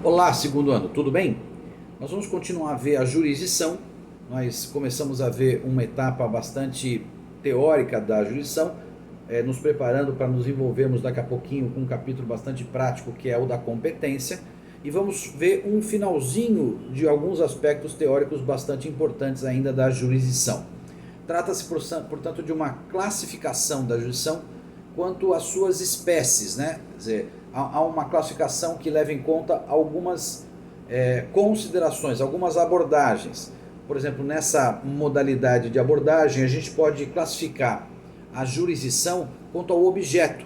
Olá, segundo ano, tudo bem? Nós vamos continuar a ver a jurisdição. Nós começamos a ver uma etapa bastante teórica da jurisdição, nos preparando para nos envolvermos daqui a pouquinho com um capítulo bastante prático, que é o da competência, e vamos ver um finalzinho de alguns aspectos teóricos bastante importantes ainda da jurisdição. Trata-se, portanto, de uma classificação da jurisdição quanto às suas espécies, né? Quer dizer, há uma classificação que leva em conta algumas considerações, algumas abordagens. Por exemplo, nessa modalidade de abordagem, a gente pode classificar a jurisdição quanto ao objeto,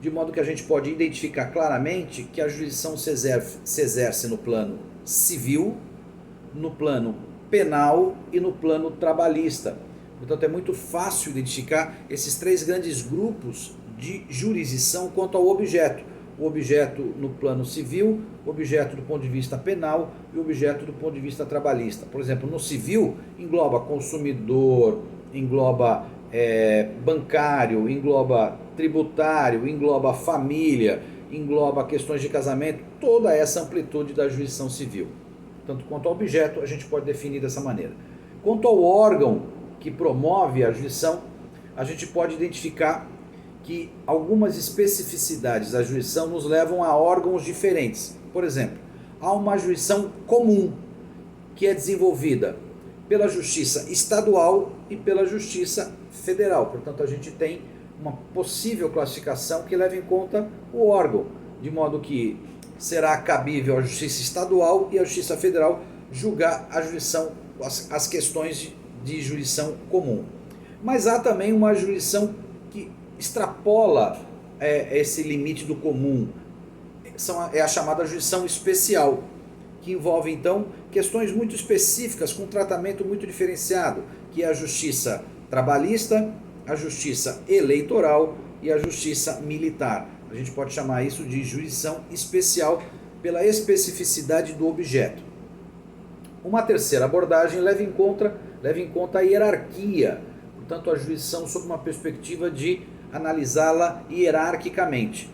de modo que a gente pode identificar claramente que a jurisdição se exerce no plano civil, no plano penal e no plano trabalhista. Portanto, é muito fácil identificar esses três grandes grupos de jurisdição quanto ao objeto. O objeto no plano civil, o objeto do ponto de vista penal e o objeto do ponto de vista trabalhista. Por exemplo, no civil, engloba consumidor, engloba bancário, engloba tributário, engloba família, engloba questões de casamento, toda essa amplitude da jurisdição civil. Tanto quanto ao objeto, a gente pode definir dessa maneira. Quanto ao órgão que promove a jurisdição, a gente pode identificar que algumas especificidades da jurisdição nos levam a órgãos diferentes. Por exemplo, há uma jurisdição comum que é desenvolvida pela justiça estadual e pela justiça federal. Portanto, a gente tem uma possível classificação que leva em conta o órgão, de modo que será cabível à justiça estadual e à justiça federal julgar a jurisdição, as questões de jurisdição comum. Mas há também uma jurisdição que extrapola esse limite do comum, é a chamada jurisdição especial, que envolve então questões muito específicas com tratamento muito diferenciado, que é a justiça trabalhista, a justiça eleitoral e a justiça militar. A gente pode chamar isso de jurisdição especial pela especificidade do objeto. Uma terceira abordagem leva em conta a hierarquia, portanto a jurisdição sob uma perspectiva de analisá-la hierarquicamente.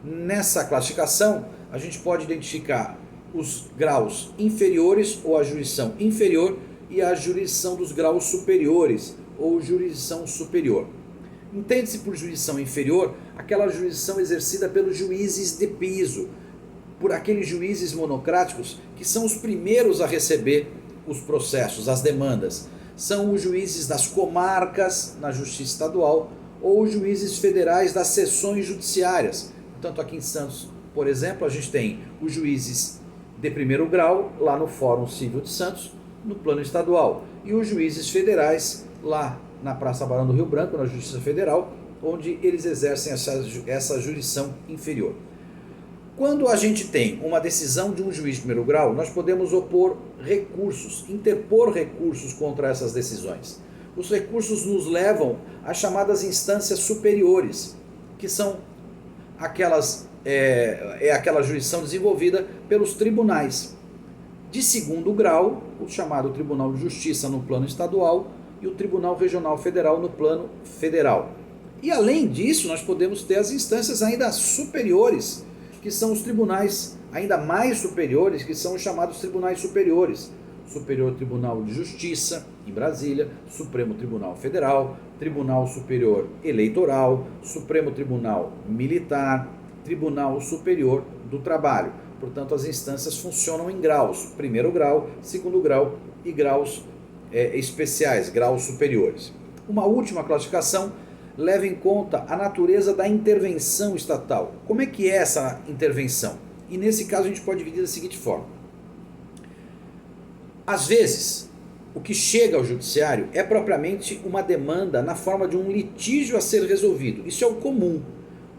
Nessa classificação, a gente pode identificar os graus inferiores ou a jurisdição inferior e a jurisdição dos graus superiores ou jurisdição superior. Entende-se por jurisdição inferior aquela jurisdição exercida pelos juízes de piso, por aqueles juízes monocráticos que são os primeiros a receber os processos, as demandas. São os juízes das comarcas na justiça estadual ou os juízes federais das seções judiciárias. Portanto, aqui em Santos, por exemplo, a gente tem os juízes de primeiro grau lá no Fórum Civil de Santos, no plano estadual, e os juízes federais lá na Praça Barão do Rio Branco, na Justiça Federal, onde eles exercem essa jurisdição inferior. Quando a gente tem uma decisão de um juiz de primeiro grau, nós podemos interpor recursos contra essas decisões. Os recursos nos levam às chamadas instâncias superiores, que são aquela jurisdição desenvolvida pelos tribunais. De segundo grau, o chamado Tribunal de Justiça no plano estadual e o Tribunal Regional Federal no plano federal. E além disso, nós podemos ter as instâncias ainda superiores, que são os tribunais ainda mais superiores, que são os chamados tribunais superiores. Superior Tribunal de Justiça, em Brasília, Supremo Tribunal Federal, Tribunal Superior Eleitoral, Supremo Tribunal Militar, Tribunal Superior do Trabalho. Portanto, as instâncias funcionam em graus, primeiro grau, segundo grau e graus especiais, graus superiores. Uma última classificação leva em conta a natureza da intervenção estatal. Como é que é essa intervenção? E nesse caso a gente pode dividir da seguinte forma. Às vezes, o que chega ao judiciário é propriamente uma demanda na forma de um litígio a ser resolvido. Isso é o comum.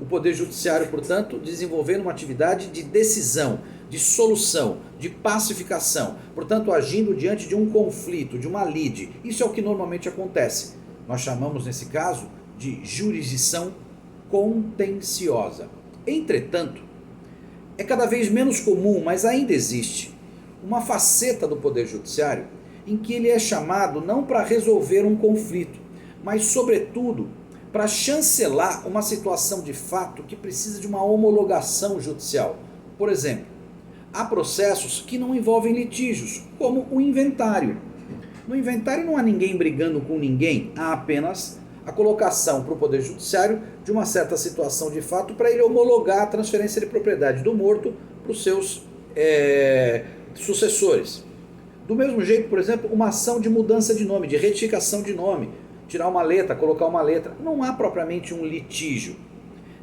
O Poder Judiciário, portanto, desenvolvendo uma atividade de decisão, de solução, de pacificação, portanto, agindo diante de um conflito, de uma lide. Isso é o que normalmente acontece. Nós chamamos, nesse caso, de jurisdição contenciosa. Entretanto, é cada vez menos comum, mas ainda existe, uma faceta do Poder Judiciário em que ele é chamado não para resolver um conflito, mas, sobretudo, para chancelar uma situação de fato que precisa de uma homologação judicial. Por exemplo, há processos que não envolvem litígios, como o inventário. No inventário não há ninguém brigando com ninguém, há apenas a colocação para o Poder Judiciário de uma certa situação de fato para ele homologar a transferência de propriedade do morto para os seus sucessores. Do mesmo jeito, por exemplo, uma ação de mudança de nome, de retificação de nome, tirar uma letra, colocar uma letra, não há propriamente um litígio.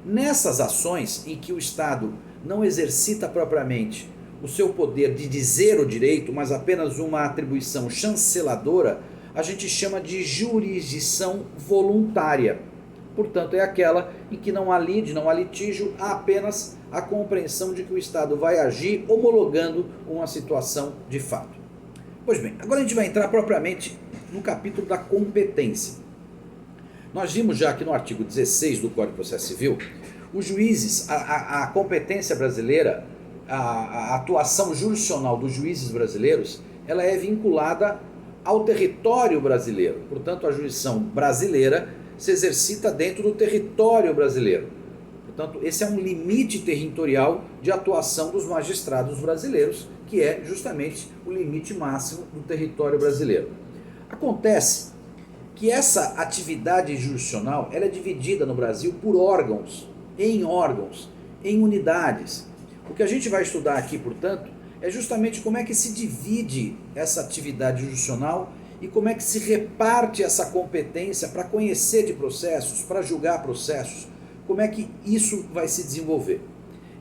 Nessas ações em que o Estado não exercita propriamente o seu poder de dizer o direito, mas apenas uma atribuição chanceladora, a gente chama de jurisdição voluntária. Portanto, é aquela em que não há lide, não há litígio, há apenas a compreensão de que o Estado vai agir homologando uma situação de fato. Pois bem, agora a gente vai entrar propriamente no capítulo da competência. Nós vimos já aqui no artigo 16 do Código de Processo Civil, os juízes, a competência brasileira, a atuação jurisdicional dos juízes brasileiros, ela é vinculada ao território brasileiro. Portanto, a jurisdição brasileira se exercita dentro do território brasileiro. Portanto, esse é um limite territorial de atuação dos magistrados brasileiros, que é justamente o limite máximo do território brasileiro. Acontece que essa atividade jurisdicional ela é dividida no Brasil por órgãos, em unidades. O que a gente vai estudar aqui, portanto, é justamente como é que se divide essa atividade jurisdicional e como é que se reparte essa competência para conhecer de processos, para julgar processos, como é que isso vai se desenvolver.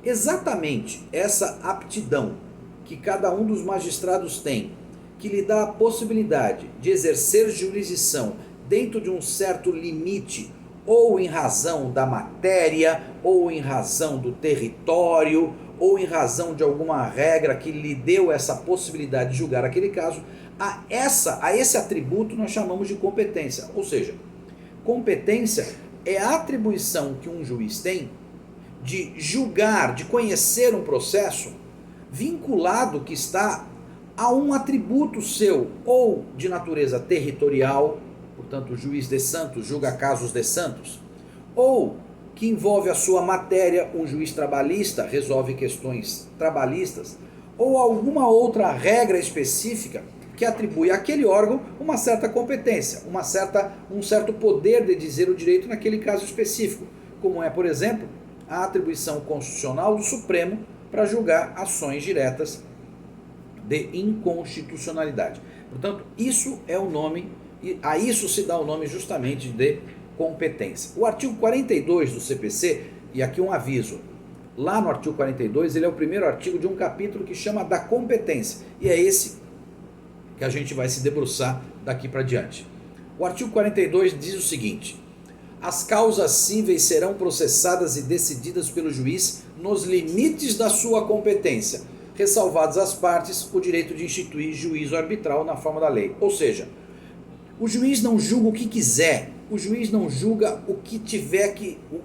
Exatamente essa aptidão que cada um dos magistrados tem, que lhe dá a possibilidade de exercer jurisdição dentro de um certo limite, ou em razão da matéria, ou em razão do território, ou em razão de alguma regra que lhe deu essa possibilidade de julgar aquele caso, a esse atributo nós chamamos de competência. Ou seja, competência é a atribuição que um juiz tem de julgar, de conhecer um processo vinculado que está a um atributo seu, ou de natureza territorial, portanto o juiz de Santos julga casos de Santos, ou que envolve a sua matéria, um juiz trabalhista resolve questões trabalhistas, ou alguma outra regra específica que atribui àquele órgão uma certa competência, um certo poder de dizer o direito naquele caso específico, como é, por exemplo, a atribuição constitucional do Supremo para julgar ações diretas de inconstitucionalidade. Portanto, isso é o nome, e a isso se dá o nome justamente de competência. O artigo 42 do CPC, e aqui um aviso, lá no artigo 42, ele é o primeiro artigo de um capítulo que chama da competência, e é esse que a gente vai se debruçar daqui para diante. O artigo 42 diz o seguinte: as causas cíveis serão processadas e decididas pelo juiz nos limites da sua competência, ressalvadas as partes o direito de instituir juízo arbitral na forma da lei. Ou seja, o juiz não julga o que quiser, o juiz não julga o que tiver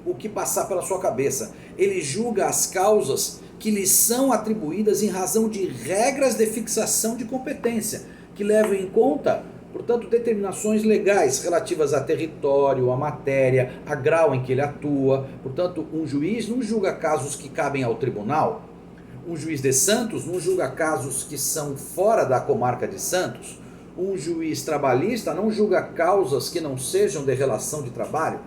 o que passar pela sua cabeça. Ele julga as causas que lhe são atribuídas em razão de regras de fixação de competência, que levam em conta, portanto, determinações legais relativas a território, a matéria, a grau em que ele atua. Portanto, um juiz não julga casos que cabem ao tribunal. Um juiz de Santos não julga casos que são fora da comarca de Santos. Um juiz trabalhista não julga causas que não sejam de relação de trabalho.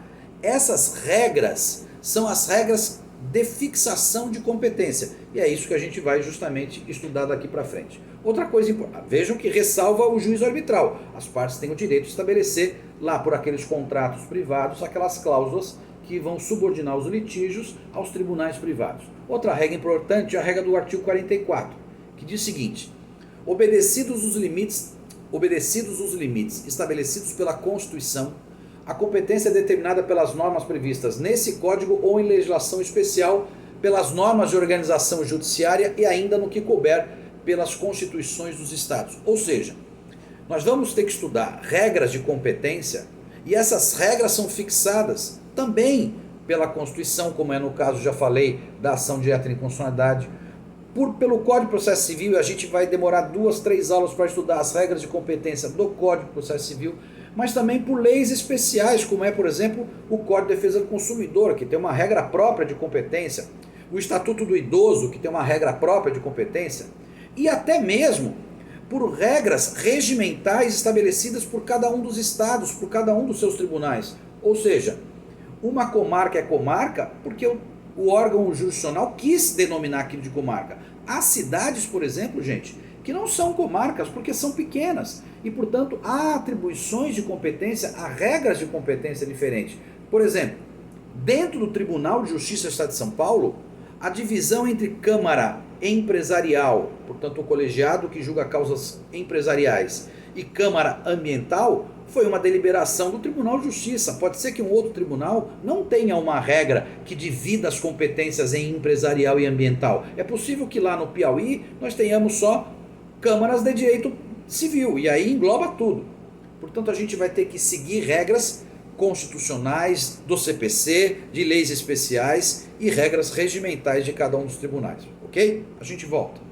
Essas regras são as regras de fixação de competência. E é isso que a gente vai justamente estudar daqui para frente. Outra coisa importante, vejam que ressalva o juízo arbitral. As partes têm o direito de estabelecer lá por aqueles contratos privados aquelas cláusulas que vão subordinar os litígios aos tribunais privados. Outra regra importante é a regra do artigo 44, que diz o seguinte: obedecidos os limites estabelecidos pela Constituição, a competência é determinada pelas normas previstas nesse Código ou em legislação especial, pelas normas de organização judiciária e ainda no que couber pelas constituições dos estados. Ou seja, nós vamos ter que estudar regras de competência e essas regras são fixadas também pela Constituição, como é no caso, já falei, da ação direta de inconstitucionalidade, pelo Código de Processo Civil. A gente vai demorar 2, 3 aulas para estudar as regras de competência do Código de Processo Civil, mas também por leis especiais, como é, por exemplo, o Código de Defesa do Consumidor, que tem uma regra própria de competência. o Estatuto do Idoso, que tem uma regra própria de competência, e até mesmo por regras regimentais estabelecidas por cada um dos estados, por cada um dos seus tribunais. Ou seja, uma comarca é comarca porque o órgão jurisdicional quis denominar aquilo de comarca. Há cidades, por exemplo, gente, que não são comarcas porque são pequenas e, portanto, há atribuições de competência, há regras de competência diferentes. Por exemplo, dentro do Tribunal de Justiça do Estado de São Paulo, a divisão entre Câmara Empresarial, portanto o colegiado que julga causas empresariais, e Câmara Ambiental, foi uma deliberação do Tribunal de Justiça. Pode ser que um outro tribunal não tenha uma regra que divida as competências em empresarial e ambiental. É possível que lá no Piauí nós tenhamos só câmaras de direito civil, e aí engloba tudo. Portanto, a gente vai ter que seguir regras constitucionais, do CPC, de leis especiais e regras regimentais de cada um dos tribunais, ok? A gente volta.